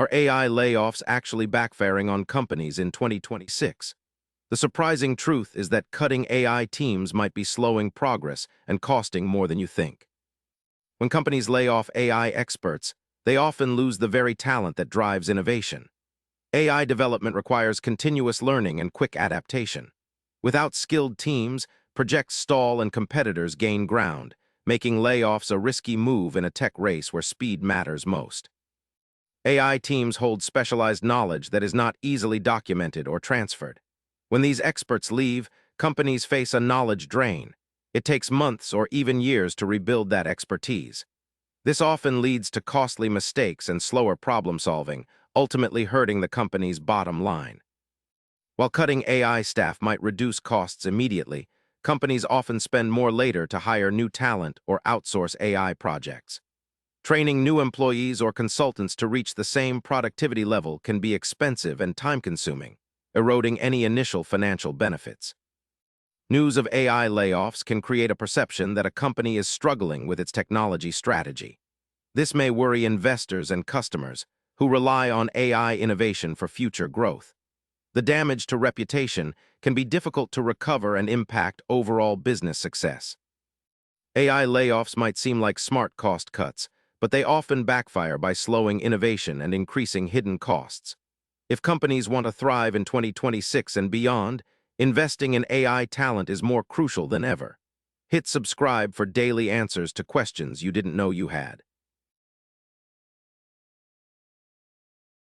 Are AI layoffs actually backfiring on companies in 2026? The surprising truth is that cutting AI teams might be slowing progress and costing more than you think. When companies lay off AI experts, they often lose the very talent that drives innovation. AI development requires continuous learning and quick adaptation. Without skilled teams, projects stall and competitors gain ground, making layoffs a risky move in a tech race where speed matters most. AI teams hold specialized knowledge that is not easily documented or transferred. When these experts leave, companies face a knowledge drain. It takes months or even years to rebuild that expertise. This often leads to costly mistakes and slower problem-solving, ultimately hurting the company's bottom line. While cutting AI staff might reduce costs immediately, companies often spend more later to hire new talent or outsource AI projects. Training new employees or consultants to reach the same productivity level can be expensive and time-consuming, eroding any initial financial benefits. News of AI layoffs can create a perception that a company is struggling with its technology strategy. This may worry investors and customers who rely on AI innovation for future growth. The damage to reputation can be difficult to recover and impact overall business success. AI layoffs might seem like smart cost cuts, but they often backfire by slowing innovation and increasing hidden costs. If companies want to thrive in 2026 and beyond, investing in AI talent is more crucial than ever. Hit subscribe for daily answers to questions you didn't know you had.